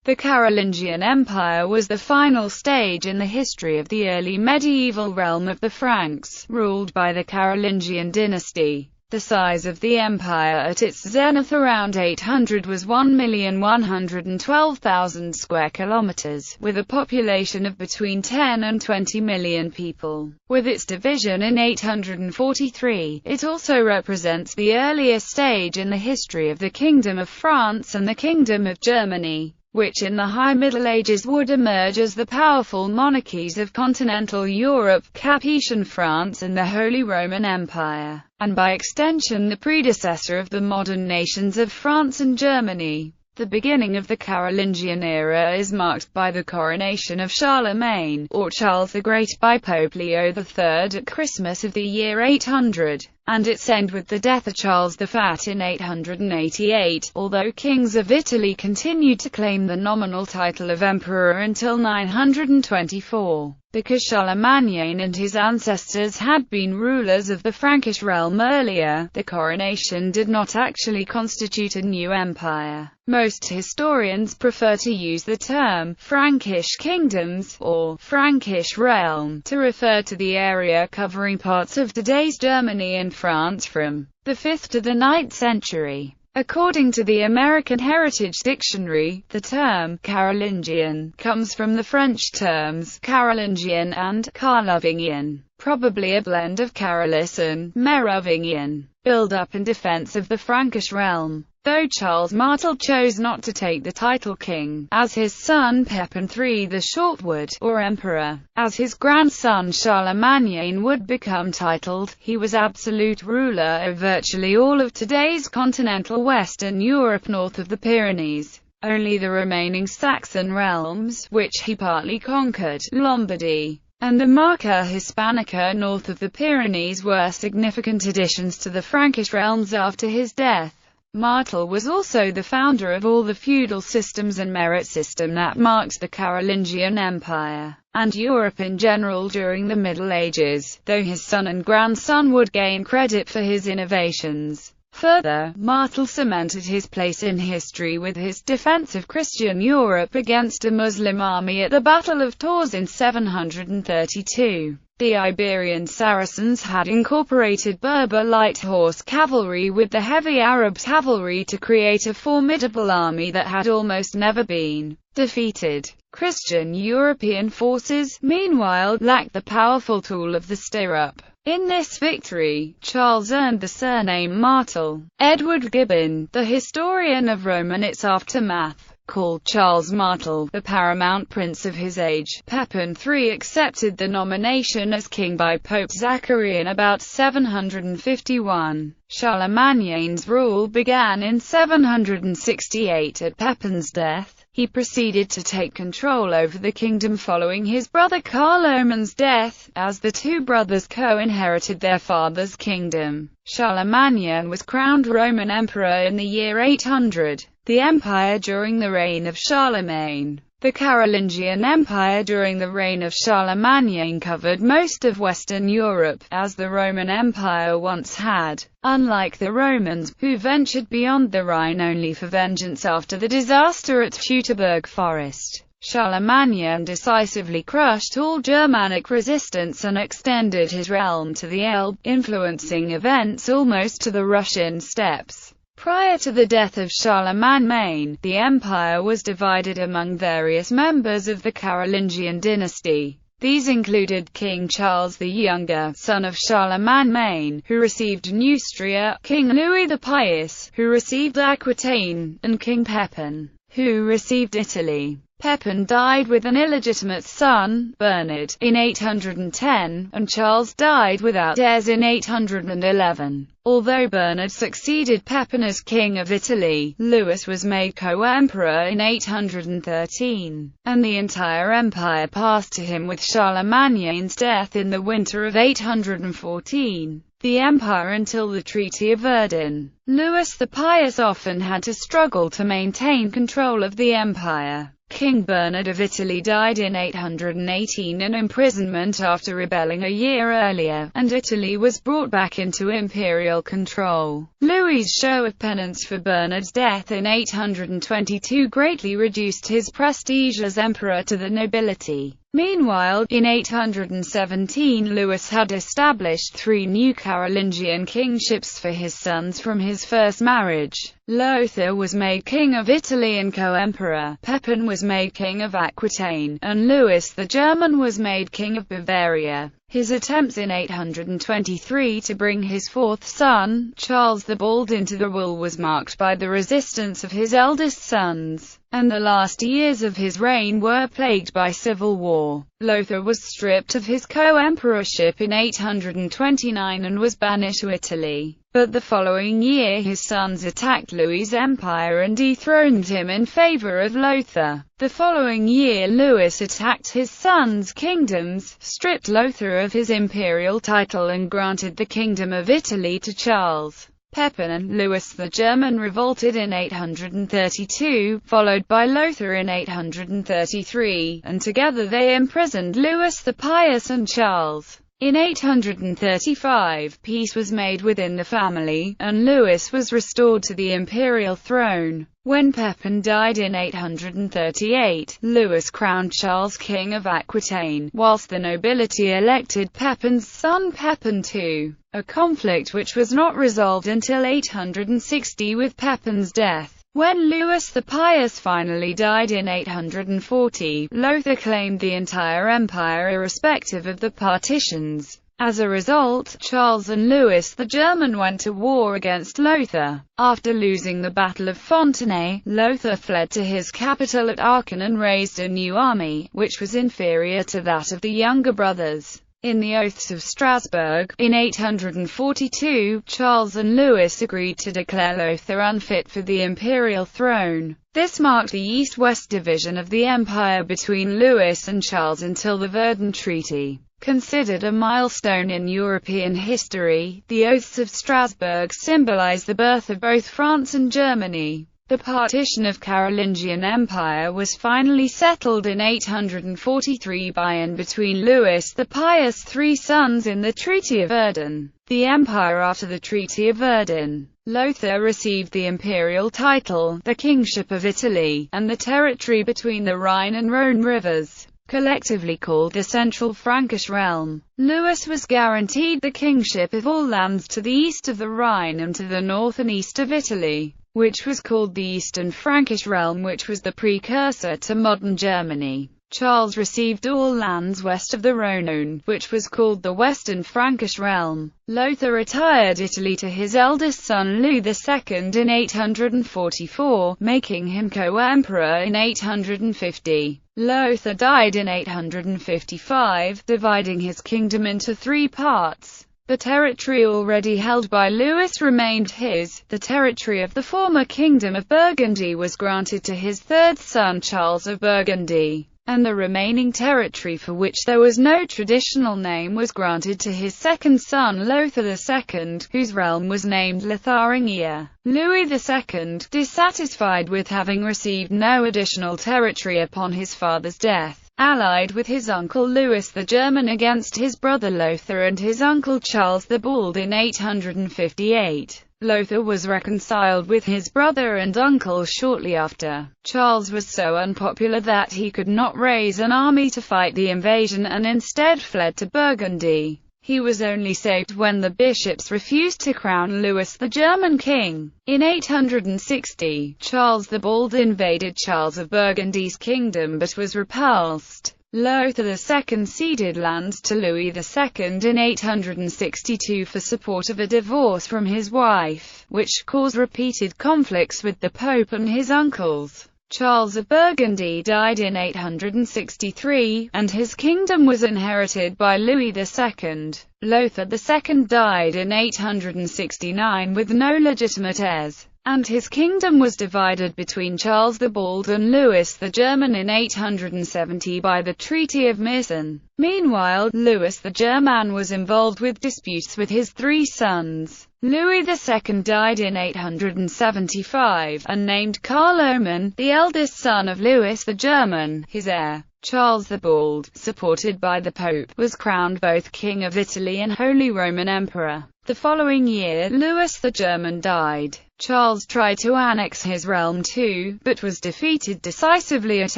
The Carolingian Empire was the final stage in the history of the early medieval realm of the Franks, ruled by the Carolingian dynasty. The size of the empire at its zenith around 800 was 1,112,000 square kilometers, with a population of between 10 and 20 million people. With its division in 843, it also represents the earliest stage in the history of the Kingdom of France and the Kingdom of Germany, which in the High Middle Ages would emerge as the powerful monarchies of continental Europe, Capetian France and the Holy Roman Empire, and by extension the predecessor of the modern nations of France and Germany. The beginning of the Carolingian era is marked by the coronation of Charlemagne, or Charles the Great, by Pope Leo III at Christmas of the year 800, and its end with the death of Charles the Fat in 888, although kings of Italy continued to claim the nominal title of emperor until 924. Because Charlemagne and his ancestors had been rulers of the Frankish realm earlier, the coronation did not actually constitute a new empire. Most historians prefer to use the term Frankish kingdoms, or Frankish realm, to refer to the area covering parts of today's Germany and France from the 5th to the 9th century. According to the American Heritage Dictionary, the term Carolingian comes from the French terms Carolingian and Carlovingian, probably a blend of Carolus and Merovingian, build-up and defense of the Frankish realm. Though Charles Martel chose not to take the title king, as his son Pepin III the Short would, or emperor, as his grandson Charlemagne would become titled, he was absolute ruler of virtually all of today's continental Western Europe north of the Pyrenees. Only the remaining Saxon realms, which he partly conquered, Lombardy, and the Marca Hispanica north of the Pyrenees, were significant additions to the Frankish realms after his death. Martel was also the founder of all the feudal systems and merit system that marked the Carolingian Empire, and Europe in general during the Middle Ages, though his son and grandson would gain credit for his innovations. Further, Martel cemented his place in history with his defense of Christian Europe against a Muslim army at the Battle of Tours in 732. The Iberian Saracens had incorporated Berber light horse cavalry with the heavy Arab cavalry to create a formidable army that had almost never been defeated. Christian European forces, meanwhile, lacked the powerful tool of the stirrup. In this victory, Charles earned the surname Martel. Edward Gibbon, the historian of Rome and its aftermath, called Charles Martel the paramount prince of his age. Pepin III accepted the nomination as king by Pope Zachary in about 751. Charlemagne's rule began in 768 at Pepin's death. He proceeded to take control over the kingdom following his brother Carloman's death, as the two brothers co-inherited their father's kingdom. Charlemagne was crowned Roman emperor in the year 800. The empire during the reign of Charlemagne. The Carolingian Empire during the reign of Charlemagne covered most of Western Europe, as the Roman Empire once had. Unlike the Romans, who ventured beyond the Rhine only for vengeance after the disaster at Teutoburg Forest, Charlemagne decisively crushed all Germanic resistance and extended his realm to the Elbe, influencing events almost to the Russian steppes. Prior to the death of Charlemagne, the empire was divided among various members of the Carolingian dynasty. These included King Charles the Younger, son of Charlemagne, who received Neustria, King Louis the Pious, who received Aquitaine, and King Pepin, who received Italy. Pepin died with an illegitimate son, Bernard, in 810, and Charles died without heirs in 811. Although Bernard succeeded Pepin as King of Italy, Louis was made co-emperor in 813, and the entire empire passed to him with Charlemagne's death in the winter of 814. The empire until the Treaty of Verdun. Louis the Pious often had to struggle to maintain control of the empire. King Bernard of Italy died in 818 in imprisonment after rebelling a year earlier, and Italy was brought back into imperial control. Louis's show of penance for Bernard's death in 822 greatly reduced his prestige as emperor to the nobility. Meanwhile, in 817 Louis had established 3 new Carolingian kingships for his sons from his first marriage. Lothar was made king of Italy and co-emperor, Pepin was made king of Aquitaine, and Louis the German was made king of Bavaria. His attempts in 823 to bring his fourth son, Charles the Bald, into the rule was marked by the resistance of his eldest sons, and the last years of his reign were plagued by civil war. Lothar was stripped of his co-emperorship in 829 and was banished to Italy. But the following year his sons attacked Louis's empire and dethroned him in favor of Lothar. The following year Louis attacked his sons' kingdoms, stripped Lothar of his imperial title and granted the kingdom of Italy to Charles. Pepin and Louis the German revolted in 832, followed by Lothar in 833, and together they imprisoned Louis the Pious and Charles. In 835, peace was made within the family, and Louis was restored to the imperial throne. When Pepin died in 838, Louis crowned Charles king of Aquitaine, whilst the nobility elected Pepin's son Pepin II, a conflict which was not resolved until 860 with Pepin's death. When Louis the Pious finally died in 840, Lothar claimed the entire empire irrespective of the partitions. As a result, Charles and Louis the German went to war against Lothar. After losing the Battle of Fontenay, Lothar fled to his capital at Aachen and raised a new army, which was inferior to that of the younger brothers. In the Oaths of Strasbourg, in 842, Charles and Louis agreed to declare Lothar unfit for the imperial throne. This marked the east-west division of the empire between Louis and Charles until the Verdun Treaty. Considered a milestone in European history, the Oaths of Strasbourg symbolize the birth of both France and Germany. The partition of Carolingian Empire was finally settled in 843 by and between Louis the Pious' 3 sons in the Treaty of Verdun. The empire after the Treaty of Verdun. Lothar received the imperial title, the Kingship of Italy, and the territory between the Rhine and Rhone rivers, collectively called the Central Frankish Realm. Louis was guaranteed the kingship of all lands to the east of the Rhine and to the north and east of Italy, which was called the Eastern Frankish Realm, which was the precursor to modern Germany. Charles received all lands west of the Rhone, which was called the Western Frankish Realm. Lothar retired Italy to his eldest son Louis II in 844, making him co-emperor in 850. Lothar died in 855, dividing his kingdom into 3 parts. The territory already held by Louis remained his. The territory of the former Kingdom of Burgundy was granted to his third son Charles of Burgundy, and the remaining territory, for which there was no traditional name, was granted to his second son Lothar II, whose realm was named Lotharingia. Louis II, dissatisfied with having received no additional territory upon his father's death, allied with his uncle Louis the German against his brother Lothar and his uncle Charles the Bald in 858. Lothar was reconciled with his brother and uncle shortly after. Charles was so unpopular that he could not raise an army to fight the invasion and instead fled to Burgundy. He was only saved when the bishops refused to crown Louis the German king. In 860, Charles the Bald invaded Charles of Burgundy's kingdom but was repulsed. Lothar II ceded lands to Louis II in 862 for support of a divorce from his wife, which caused repeated conflicts with the Pope and his uncles. Charles of Burgundy died in 863, and his kingdom was inherited by Louis II. Lothar II died in 869 with no legitimate heirs. and his kingdom was divided between Charles the Bald and Louis the German in 870 by the Treaty of Meissen. Meanwhile, Louis the German was involved with disputes with his three sons. Louis II died in 875, and named Carloman, the eldest son of Louis the German, his heir. Charles the Bald, supported by the Pope, was crowned both King of Italy and Holy Roman Emperor. The following year, Louis the German died. Charles tried to annex his realm too, but was defeated decisively at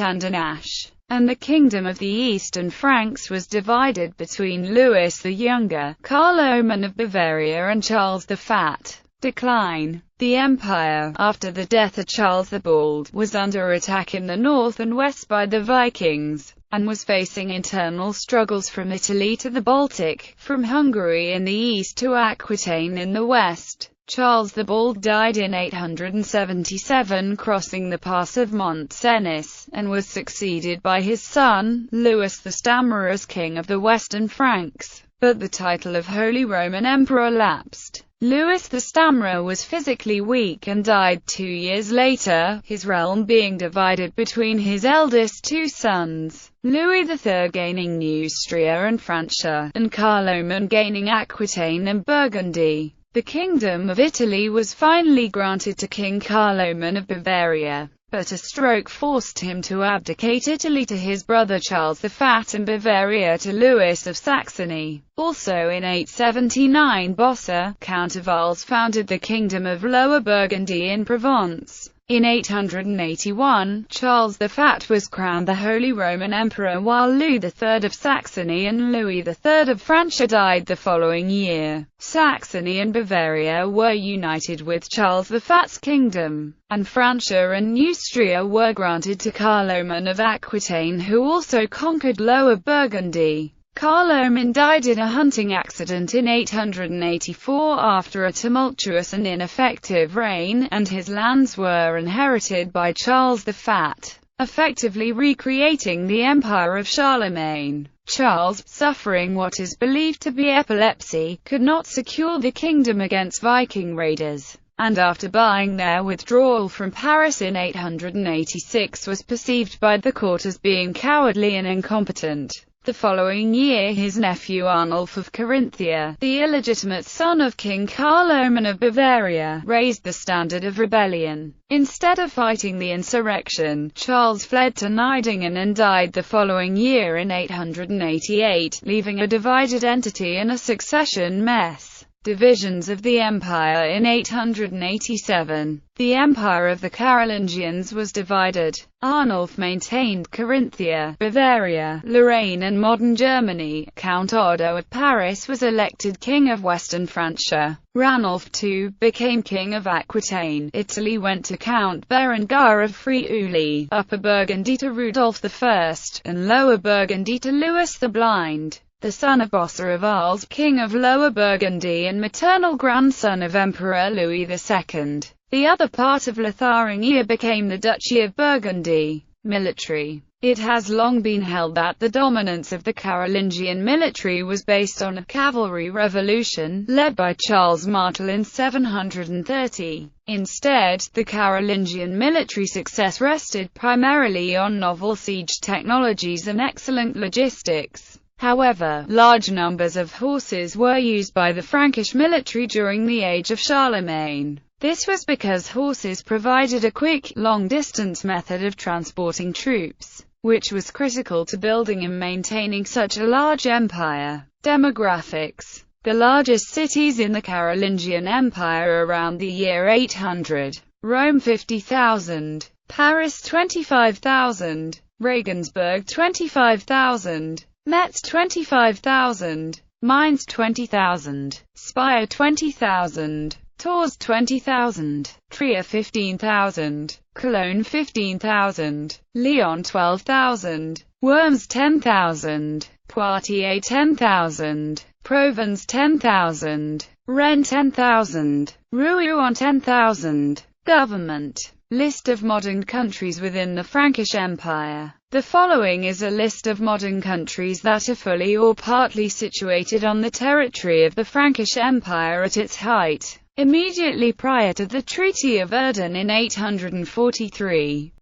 Andernach, and the kingdom of the Eastern Franks was divided between Louis the Younger, Carloman of Bavaria, and Charles the Fat. Decline. The empire, after the death of Charles the Bald, was under attack in the north and west by the Vikings, and was facing internal struggles from Italy to the Baltic, from Hungary in the east to Aquitaine in the west. Charles the Bald died in 877 crossing the pass of Mont Cenis, and was succeeded by his son, Louis the Stammerer, as king of the Western Franks, but the title of Holy Roman Emperor lapsed. Louis the Stammerer was physically weak and died 2 years later, his realm being divided between his eldest two sons, Louis III gaining Neustria and Francia, and Carloman gaining Aquitaine and Burgundy. The Kingdom of Italy was finally granted to King Carloman of Bavaria, but a stroke forced him to abdicate Italy to his brother Charles the Fat and Bavaria to Louis of Saxony. Also in 879 Bossa, Count of Arles founded the Kingdom of Lower Burgundy in Provence. In 881, Charles the Fat was crowned the Holy Roman Emperor, while Louis III of Saxony and Louis III of Francia died the following year. Saxony and Bavaria were united with Charles the Fat's kingdom, and Francia and Neustria were granted to Carloman of Aquitaine, who also conquered Lower Burgundy. Carloman died in a hunting accident in 884 after a tumultuous and ineffective reign, and his lands were inherited by Charles the Fat, effectively recreating the Empire of Charlemagne. Charles, suffering what is believed to be epilepsy, could not secure the kingdom against Viking raiders, and after buying their withdrawal from Paris in 886 was perceived by the court as being cowardly and incompetent. The following year his nephew Arnulf of Carinthia, the illegitimate son of King Carloman of Bavaria, raised the standard of rebellion. Instead of fighting the insurrection, Charles fled to Nidingen and died the following year in 888, leaving a divided entity and a succession mess. Divisions of the empire in 887. The empire of the Carolingians was divided. Arnulf maintained Carinthia, Bavaria, Lorraine and modern Germany. Count Odo of Paris was elected king of Western Francia. Ranulf II became king of Aquitaine. Italy went to Count Berengar of Friuli, Upper Burgundy to Rudolf I, and Lower Burgundy to Louis the Blind, the son of Bossa of Arles, king of Lower Burgundy and maternal grandson of Emperor Louis II. The other part of Lotharingia became the Duchy of Burgundy. Military. It has long been held that the dominance of the Carolingian military was based on a cavalry revolution, led by Charles Martel in 730. Instead, the Carolingian military success rested primarily on novel siege technologies and excellent logistics. However, large numbers of horses were used by the Frankish military during the age of Charlemagne. This was because horses provided a quick, long-distance method of transporting troops, which was critical to building and maintaining such a large empire. Demographics. The largest cities in the Carolingian Empire around the year 800. Rome 50,000. Paris 25,000. Regensburg 25,000. Metz 25,000, Mainz 20,000, Speyer 20,000, Tours 20,000, Trier 15,000, Cologne 15,000, Lyon 12,000, Worms 10,000, Poitiers 10,000, Provence 10,000, Rennes 10,000, Rouen 10,000. Government. List of modern countries within the Frankish Empire. The following is a list of modern countries that are fully or partly situated on the territory of the Frankish Empire at its height. Immediately prior to the Treaty of Verdun in 843,